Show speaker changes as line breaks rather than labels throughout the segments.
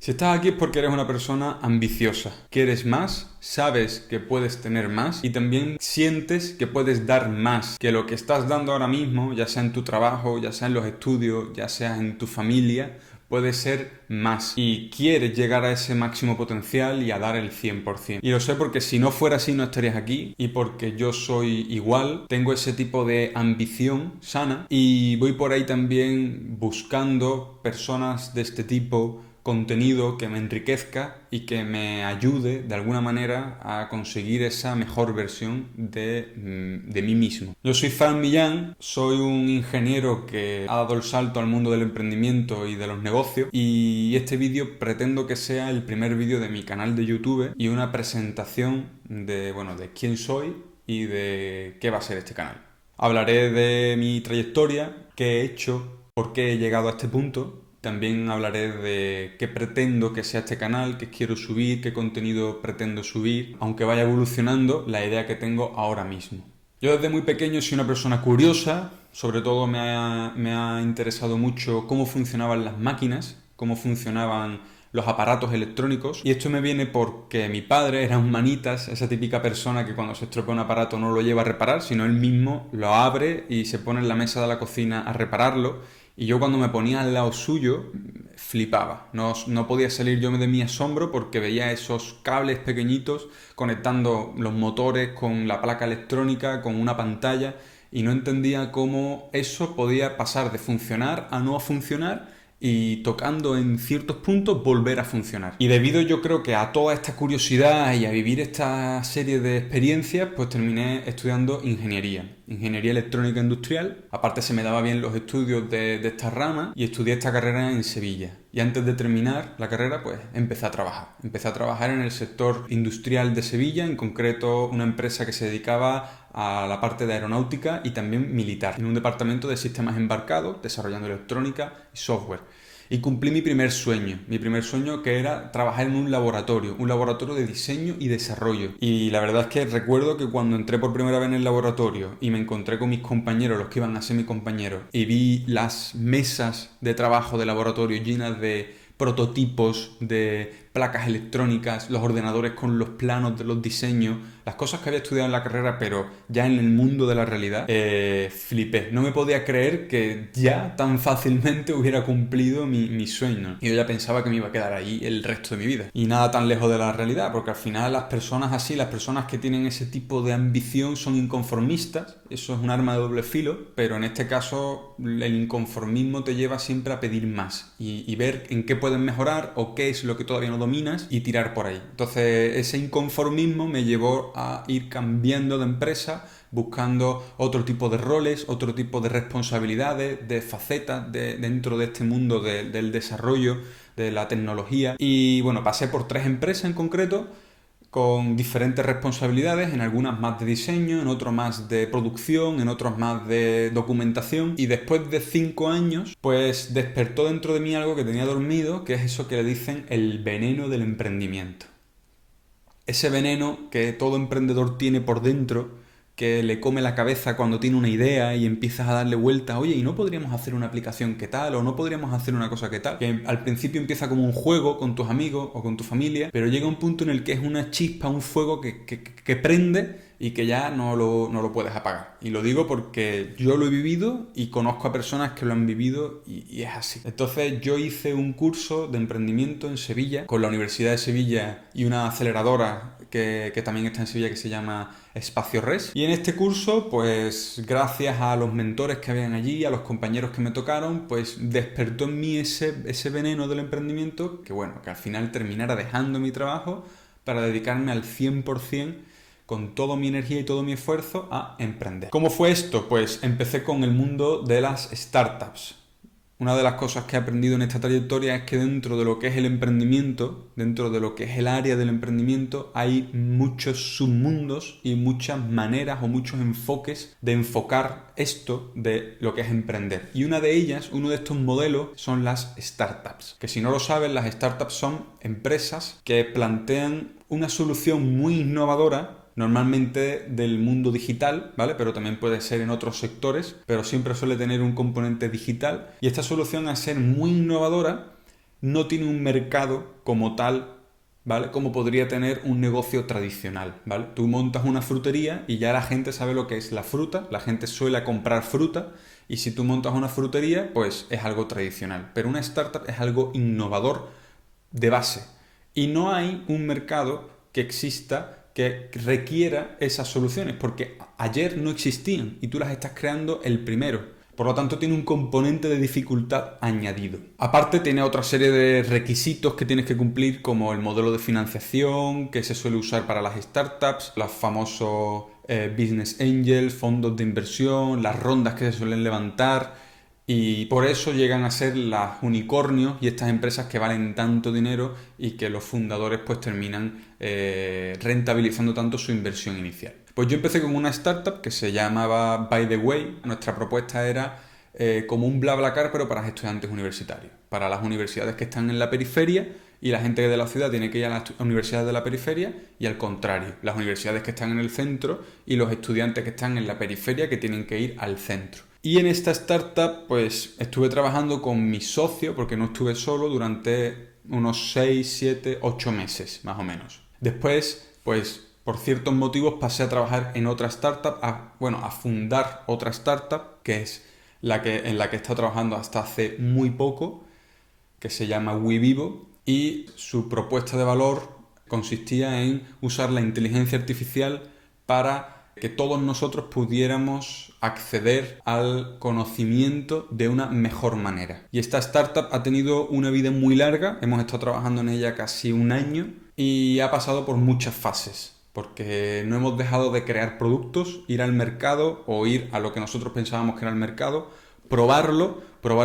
Si estás aquí es porque eres una persona ambiciosa. Quieres más, sabes que puedes tener más y también sientes que puedes dar más que lo que estás dando ahora mismo, ya sea en tu trabajo, ya sea en los estudios, ya sea en tu familia, puede ser más. Y quieres llegar a ese máximo potencial y a dar el 100%. Y lo sé porque si no fuera así no estarías aquí y porque yo soy igual, tengo ese tipo de ambición sana y voy por ahí también buscando personas de este tipo, contenido que me enriquezca y que me ayude de alguna manera a conseguir esa mejor versión de mí mismo. Yo soy Fran Millán, soy un ingeniero que ha dado el salto al mundo del emprendimiento y de los negocios y este vídeo pretendo que sea el primer vídeo de mi canal de YouTube y una presentación de quién soy y de qué va a ser este canal. Hablaré de mi trayectoria, qué he hecho, por qué he llegado a este punto. También hablaré de qué pretendo que sea este canal, qué quiero subir, qué contenido pretendo subir, aunque vaya evolucionando la idea que tengo ahora mismo. Yo desde muy pequeño soy una persona curiosa, sobre todo me ha interesado mucho cómo funcionaban las máquinas, cómo funcionaban los aparatos electrónicos, y esto me viene porque mi padre era un manitas, esa típica persona que cuando se estropea un aparato no lo lleva a reparar, sino él mismo lo abre y se pone en la mesa de la cocina a repararlo. Y yo cuando me ponía al lado suyo, flipaba. No podía salir yo de mi asombro porque veía esos cables pequeñitos conectando los motores con la placa electrónica, con una pantalla, y no entendía cómo eso podía pasar de funcionar a no funcionar y tocando en ciertos puntos volver a funcionar. Y debido yo creo que a toda esta curiosidad y a vivir esta serie de experiencias, pues terminé estudiando ingeniería electrónica industrial. Aparte se me daba bien los estudios de esta rama y estudié esta carrera en Sevilla. Y antes de terminar la carrera, pues empecé a trabajar. Empecé a trabajar en el sector industrial de Sevilla, en concreto una empresa que se dedicaba a la parte de aeronáutica y también militar, en un departamento de sistemas embarcados, desarrollando electrónica y software. Y cumplí mi primer sueño que era trabajar en un laboratorio de diseño y desarrollo. Y la verdad es que recuerdo que cuando entré por primera vez en el laboratorio y me encontré con mis compañeros, los que iban a ser mis compañeros, y vi las mesas de trabajo de laboratorio llenas de prototipos, de placas electrónicas, los ordenadores con los planos de los diseños, las cosas que había estudiado en la carrera, pero ya en el mundo de la realidad, flipé. No me podía creer que ya tan fácilmente hubiera cumplido mi sueño. Y yo ya pensaba que me iba a quedar ahí el resto de mi vida. Y nada tan lejos de la realidad, porque al final las personas así, las personas que tienen ese tipo de ambición son inconformistas. Eso es un arma de doble filo, pero en este caso el inconformismo te lleva siempre a pedir más y ver en qué puedes mejorar o qué es lo que todavía no dominas y tirar por ahí. Entonces ese inconformismo me llevó a ir cambiando de empresa, buscando otro tipo de roles, otro tipo de responsabilidades, de facetas dentro de este mundo del desarrollo, de la tecnología. Y bueno, pasé por 3 empresas en concreto, con diferentes responsabilidades, en algunas más de diseño, en otras más de producción, en otras más de documentación, y después de 5 años pues despertó dentro de mí algo que tenía dormido, que es eso que le dicen el veneno del emprendimiento. Ese veneno que todo emprendedor tiene por dentro, que le come la cabeza cuando tiene una idea y empiezas a darle vueltas, oye, ¿y no podríamos hacer una aplicación que tal? ¿O no podríamos hacer una cosa que tal? Que al principio empieza como un juego con tus amigos o con tu familia, pero llega un punto en el que es una chispa, un fuego que prende y que ya no lo puedes apagar. Y lo digo porque yo lo he vivido y conozco a personas que lo han vivido y es así. Entonces yo hice un curso de emprendimiento en Sevilla, con la Universidad de Sevilla y una aceleradora que también está en Sevilla, que se llama Espacio Res. Y en este curso, pues gracias a los mentores que habían allí, a los compañeros que me tocaron, pues despertó en mí ese veneno del emprendimiento, que bueno, que al final terminara dejando mi trabajo para dedicarme al 100% con toda mi energía y todo mi esfuerzo a emprender. ¿Cómo fue esto? Pues empecé con el mundo de las startups. Una de las cosas que he aprendido en esta trayectoria es que dentro de lo que es el emprendimiento, dentro de lo que es el área del emprendimiento, hay muchos submundos y muchas maneras o muchos enfoques de enfocar esto de lo que es emprender. Y una de ellas, uno de estos modelos, son las startups. Que si no lo saben, las startups son empresas que plantean una solución muy innovadora, normalmente del mundo digital, ¿vale? Pero también puede ser en otros sectores, pero siempre suele tener un componente digital. Y esta solución, al ser muy innovadora, no tiene un mercado como tal, ¿vale? Como podría tener un negocio tradicional, ¿vale? Tú montas una frutería y ya la gente sabe lo que es la fruta, la gente suele comprar fruta y si tú montas una frutería, pues es algo tradicional. Pero una startup es algo innovador de base y no hay un mercado que exista que requiera esas soluciones, porque ayer no existían y tú las estás creando el primero. Por lo tanto, tiene un componente de dificultad añadido. Aparte, tiene otra serie de requisitos que tienes que cumplir, como el modelo de financiación que se suele usar para las startups, los famosos business angels, fondos de inversión, las rondas que se suelen levantar. Y por eso llegan a ser las unicornios y estas empresas que valen tanto dinero y que los fundadores pues terminan rentabilizando tanto su inversión inicial. Pues yo empecé con una startup que se llamaba By the Way. Nuestra propuesta era como un BlaBlaCar pero para estudiantes universitarios. Para las universidades que están en la periferia y la gente de la ciudad tiene que ir a las universidades de la periferia y al contrario, las universidades que están en el centro y los estudiantes que están en la periferia que tienen que ir al centro. Y en esta startup pues estuve trabajando con mi socio, porque no estuve solo, durante unos 6, 7, 8 meses más o menos. Después pues por ciertos motivos pasé a trabajar en otra startup, a fundar otra startup que es en la que he estado trabajando hasta hace muy poco, que se llama WeVivo, y su propuesta de valor consistía en usar la inteligencia artificial para que todos nosotros pudiéramos acceder al conocimiento de una mejor manera. Y esta startup ha tenido una vida muy larga, hemos estado trabajando en ella casi un año y ha pasado por muchas fases, porque no hemos dejado de crear productos, ir al mercado o ir a lo que nosotros pensábamos que era el mercado, probar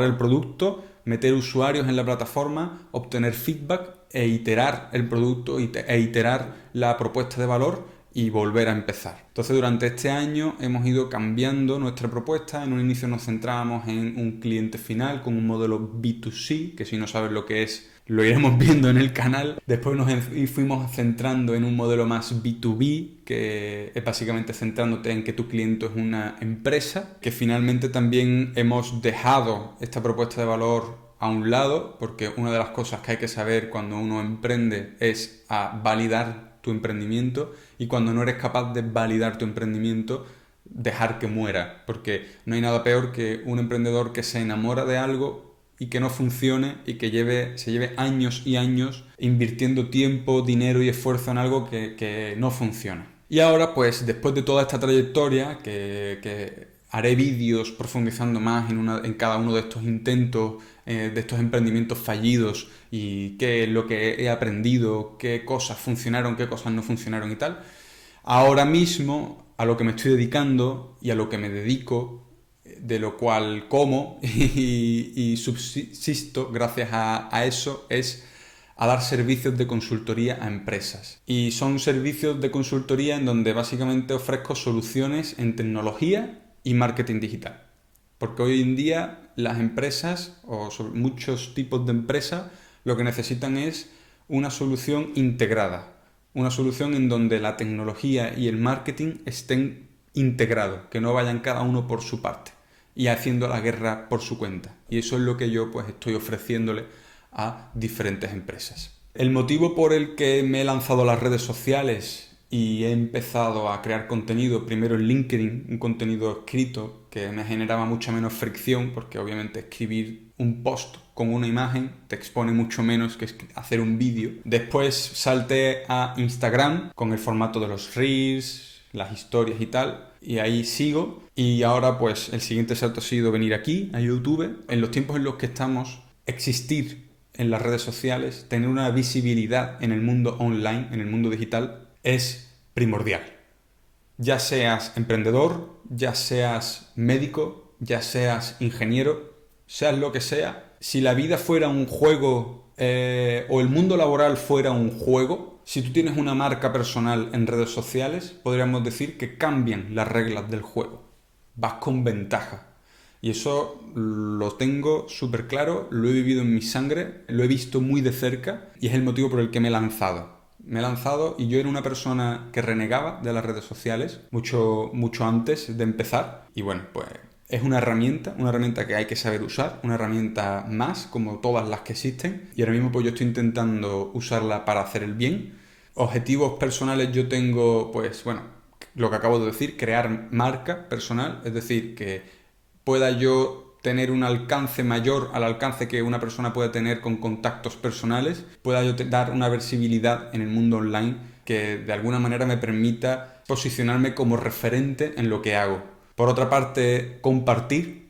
el producto, meter usuarios en la plataforma, obtener feedback e iterar el producto e iterar la propuesta de valor y volver a empezar. Entonces durante este año hemos ido cambiando nuestra propuesta. En un inicio nos centrábamos en un cliente final con un modelo B2C, que si no sabes lo que es, lo iremos viendo en el canal. Después nos fuimos centrando en un modelo más B2B, que es básicamente centrándote en que tu cliente es una empresa, que finalmente también hemos dejado esta propuesta de valor a un lado, porque una de las cosas que hay que saber cuando uno emprende es a validar tu emprendimiento, y cuando no eres capaz de validar tu emprendimiento, dejar que muera, porque no hay nada peor que un emprendedor que se enamora de algo y que no funcione y que se lleve años y años invirtiendo tiempo, dinero y esfuerzo en algo que no funciona. Y ahora, pues, después de toda esta trayectoria, que haré vídeos profundizando más en cada uno de estos intentos, de estos emprendimientos fallidos y qué es lo que he aprendido, qué cosas funcionaron, qué cosas no funcionaron y tal. Ahora mismo, a lo que me estoy dedicando y a lo que me dedico, de lo cual como y subsisto gracias a eso, es a dar servicios de consultoría a empresas. Y son servicios de consultoría en donde básicamente ofrezco soluciones en tecnología y marketing digital. Porque hoy en día las empresas, o muchos tipos de empresas, lo que necesitan es una solución integrada. Una solución en donde la tecnología y el marketing estén integrados, que no vayan cada uno por su parte y haciendo la guerra por su cuenta. Y eso es lo que yo pues estoy ofreciéndole a diferentes empresas. El motivo por el que me he lanzado a las redes sociales y he empezado a crear contenido, primero en LinkedIn, un contenido escrito que me generaba mucha menos fricción, porque obviamente escribir un post con una imagen te expone mucho menos que hacer un vídeo. Después salté a Instagram con el formato de los Reels, las historias y tal, y ahí sigo. Y ahora pues el siguiente salto ha sido venir aquí, a YouTube. En los tiempos en los que estamos, existir en las redes sociales, tener una visibilidad en el mundo online, en el mundo digital, es primordial. Ya seas emprendedor, ya seas médico, ya seas ingeniero, seas lo que sea, si la vida fuera un juego o el mundo laboral fuera un juego, si tú tienes una marca personal en redes sociales, podríamos decir que cambian las reglas del juego. Vas con ventaja. Y eso lo tengo súper claro, lo he vivido en mi sangre, lo he visto muy de cerca y es el motivo por el que me he lanzado. Me he lanzado y yo era una persona que renegaba de las redes sociales mucho antes de empezar. Y bueno, pues Es una herramienta que hay que saber usar, una herramienta más, como todas las que existen, y ahora mismo pues yo estoy intentando usarla para hacer el bien. Objetivos personales yo tengo, pues bueno, lo que acabo de decir, crear marca personal, es decir, que pueda yo tener un alcance mayor al alcance que una persona puede tener con contactos personales, pueda yo dar una visibilidad en el mundo online que de alguna manera me permita posicionarme como referente en lo que hago. Por otra parte, compartir.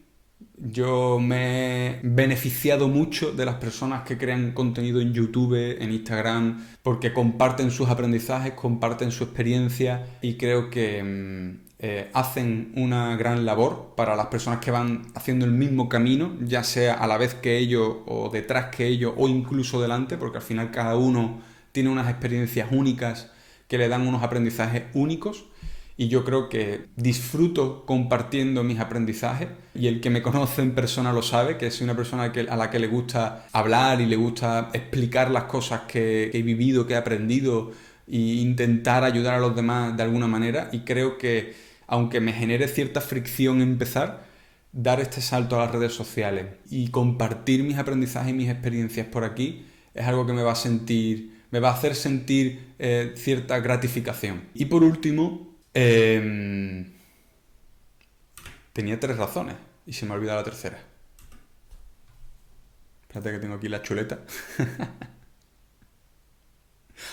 Yo me he beneficiado mucho de las personas que crean contenido en YouTube, en Instagram, porque comparten sus aprendizajes, comparten su experiencia y creo que hacen una gran labor para las personas que van haciendo el mismo camino, ya sea a la vez que ellos o detrás que ellos o incluso delante, porque al final cada uno tiene unas experiencias únicas que le dan unos aprendizajes únicos. Y yo creo que disfruto compartiendo mis aprendizajes y el que me conoce en persona lo sabe, que soy una persona a la que le gusta hablar y le gusta explicar las cosas que he vivido, que he aprendido e intentar ayudar a los demás de alguna manera. Y creo que aunque me genere cierta fricción empezar, dar este salto a las redes sociales y compartir mis aprendizajes y mis experiencias por aquí es algo que me va a hacer sentir cierta gratificación. Y por último, tenía 3 razones y se me ha olvidado la tercera. Espérate que tengo aquí la chuleta.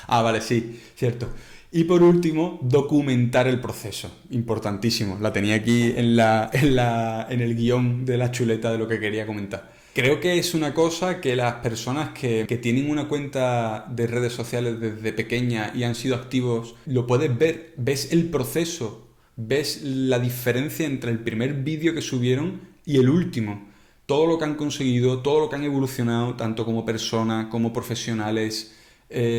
Ah, vale, sí, cierto. Y por último, documentar el proceso. Importantísimo. La tenía aquí en el guión de la chuleta de lo que quería comentar. Creo que es una cosa que las personas que tienen una cuenta de redes sociales desde pequeña y han sido activos, lo puedes ver, ves el proceso, ves la diferencia entre el primer vídeo que subieron y el último. Todo lo que han conseguido, todo lo que han evolucionado, tanto como personas, como profesionales,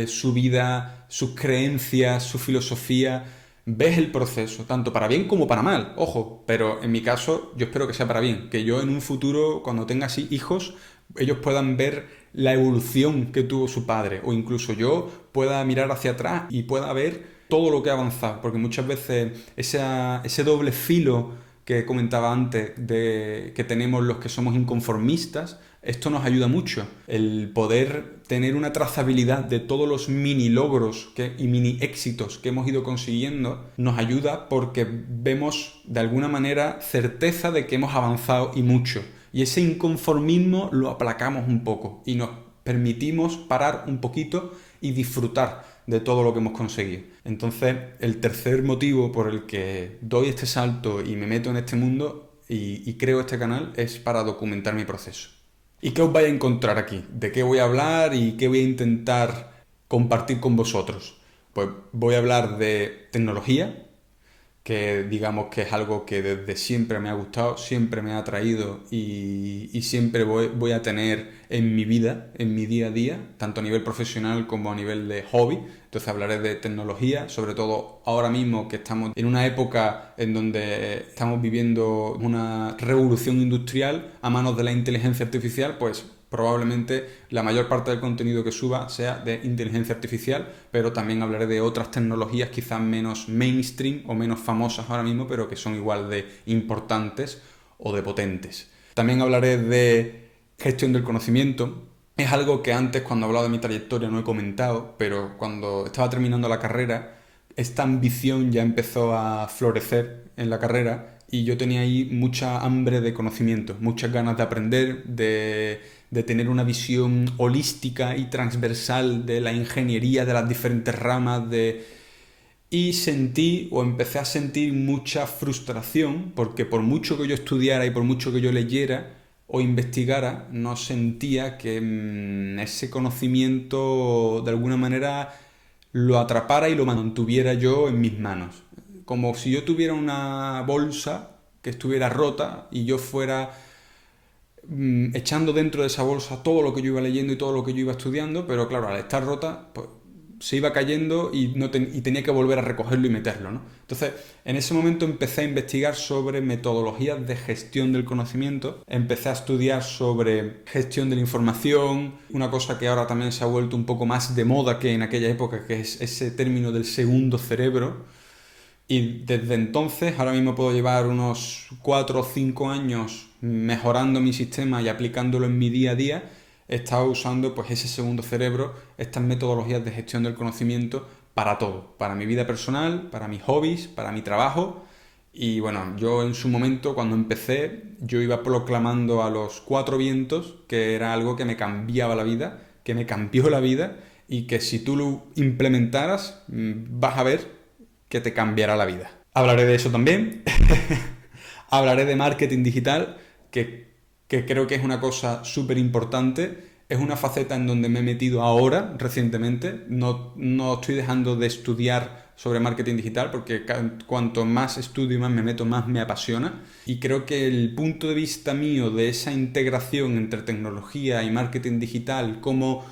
su vida, sus creencias, su filosofía. Ves el proceso, tanto para bien como para mal, ojo, pero en mi caso yo espero que sea para bien, que yo en un futuro, cuando tenga así hijos, ellos puedan ver la evolución que tuvo su padre, o incluso yo pueda mirar hacia atrás y pueda ver todo lo que ha avanzado, porque muchas veces ese doble filo que comentaba antes de que tenemos los que somos inconformistas, esto nos ayuda mucho. El poder tener una trazabilidad de todos los mini logros y mini éxitos que hemos ido consiguiendo nos ayuda porque vemos de alguna manera certeza de que hemos avanzado y mucho. Y ese inconformismo lo aplacamos un poco y nos permitimos parar un poquito y disfrutar de todo lo que hemos conseguido. Entonces, el tercer motivo por el que doy este salto y me meto en este mundo y creo este canal es para documentar mi proceso. ¿Y qué os vais a encontrar aquí? ¿De qué voy a hablar y qué voy a intentar compartir con vosotros? Pues voy a hablar de tecnología, que digamos que es algo que desde siempre me ha gustado, siempre me ha atraído y siempre voy a tener en mi vida, en mi día a día, tanto a nivel profesional como a nivel de hobby. Entonces hablaré de tecnología, sobre todo ahora mismo que estamos en una época en donde estamos viviendo una revolución industrial a manos de la inteligencia artificial, pues probablemente la mayor parte del contenido que suba sea de inteligencia artificial, pero también hablaré de otras tecnologías quizás menos mainstream o menos famosas ahora mismo, pero que son igual de importantes o de potentes. También hablaré de gestión del conocimiento. Es algo que antes, cuando he hablado de mi trayectoria, no he comentado, pero cuando estaba terminando la carrera, esta ambición ya empezó a florecer en la carrera y yo tenía ahí mucha hambre de conocimiento, muchas ganas de aprender, de tener una visión holística y transversal de la ingeniería, de las diferentes ramas, y sentí o empecé a sentir mucha frustración porque por mucho que yo estudiara y por mucho que yo leyera o investigara, no sentía que ese conocimiento de alguna manera lo atrapara y lo mantuviera yo en mis manos. Como si yo tuviera una bolsa que estuviera rota y yo fuera echando dentro de esa bolsa todo lo que yo iba leyendo y todo lo que yo iba estudiando, pero claro, al estar rota, pues se iba cayendo y tenía que volver a recogerlo y meterlo, ¿no? Entonces, en ese momento empecé a investigar sobre metodologías de gestión del conocimiento, empecé a estudiar sobre gestión de la información, una cosa que ahora también se ha vuelto un poco más de moda que en aquella época, que es ese término del segundo cerebro. Y desde entonces, ahora mismo puedo llevar unos 4 o 5 años mejorando mi sistema y aplicándolo en mi día a día. He estado usando pues ese segundo cerebro, estas metodologías de gestión del conocimiento para todo, para mi vida personal, para mis hobbies, para mi trabajo. Y bueno, yo en su momento, cuando empecé, yo iba proclamando a los cuatro vientos que era algo que me cambiaba la vida, que me cambió la vida y que si tú lo implementaras, vas a ver que te cambiará la vida. Hablaré de eso también. Hablaré de marketing digital, que creo que es una cosa súper importante. Es una faceta en donde me he metido ahora, recientemente. No estoy dejando de estudiar sobre marketing digital porque cuanto más estudio y más me meto, más me apasiona. Y creo que el punto de vista mío de esa integración entre tecnología y marketing digital, cómo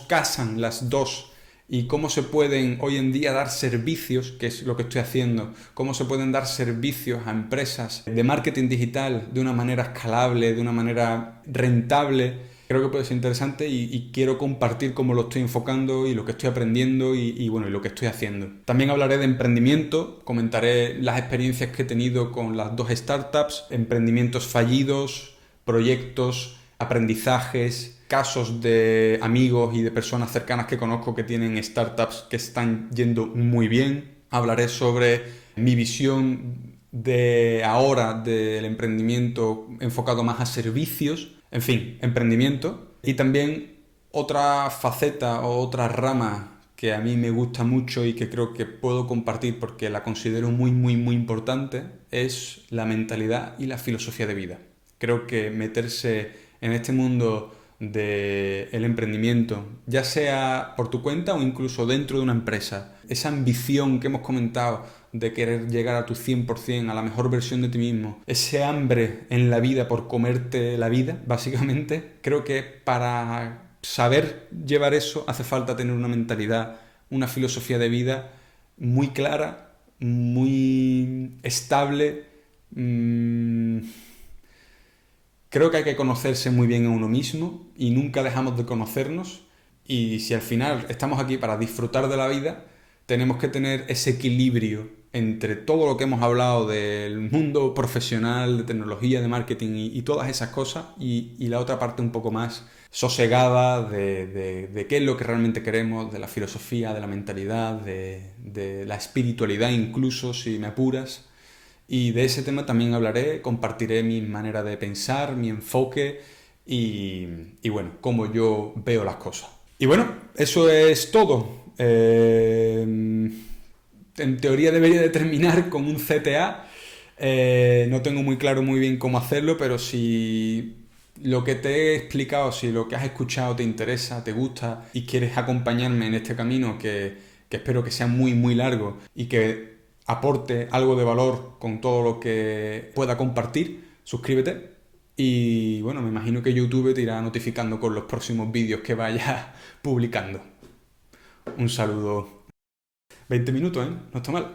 casan las dos y cómo se pueden hoy en día dar servicios, que es lo que estoy haciendo, cómo se pueden dar servicios a empresas de marketing digital de una manera escalable, de una manera rentable. Creo que puede ser interesante y quiero compartir cómo lo estoy enfocando y lo que estoy aprendiendo y bueno, y lo que estoy haciendo. También hablaré de emprendimiento, comentaré las experiencias que he tenido con las dos startups, emprendimientos fallidos, proyectos, aprendizajes, casos de amigos y de personas cercanas que conozco que tienen startups que están yendo muy bien. Hablaré sobre mi visión de ahora del emprendimiento enfocado más a servicios. En fin, emprendimiento. Y también otra faceta o otra rama que a mí me gusta mucho y que creo que puedo compartir porque la considero muy, muy, muy importante es la mentalidad y la filosofía de vida. Creo que meterse en este mundo del emprendimiento, ya sea por tu cuenta o incluso dentro de una empresa, esa ambición que hemos comentado de querer llegar a tu 100%, a la mejor versión de ti mismo, ese hambre en la vida por comerte la vida, básicamente, creo que para saber llevar eso hace falta tener una mentalidad, una filosofía de vida muy clara, muy estable. Creo que hay que conocerse muy bien a uno mismo y nunca dejamos de conocernos. Y si al final estamos aquí para disfrutar de la vida, tenemos que tener ese equilibrio entre todo lo que hemos hablado del mundo profesional, de tecnología, de marketing y todas esas cosas, y la otra parte un poco más sosegada de qué es lo que realmente queremos, de la filosofía, de la mentalidad, de la espiritualidad incluso, si me apuras. Y de ese tema también hablaré, compartiré mi manera de pensar, mi enfoque y bueno, cómo yo veo las cosas. Y bueno, eso es todo. En teoría debería de terminar con un CTA. No tengo muy claro muy bien cómo hacerlo, pero si lo que te he explicado, si lo que has escuchado te interesa, te gusta y quieres acompañarme en este camino que espero que sea muy muy largo y que aporte algo de valor con todo lo que pueda compartir, suscríbete. Y bueno, me imagino que YouTube te irá notificando con los próximos vídeos que vaya publicando. Un saludo. 20 minutos, ¿eh? No está mal.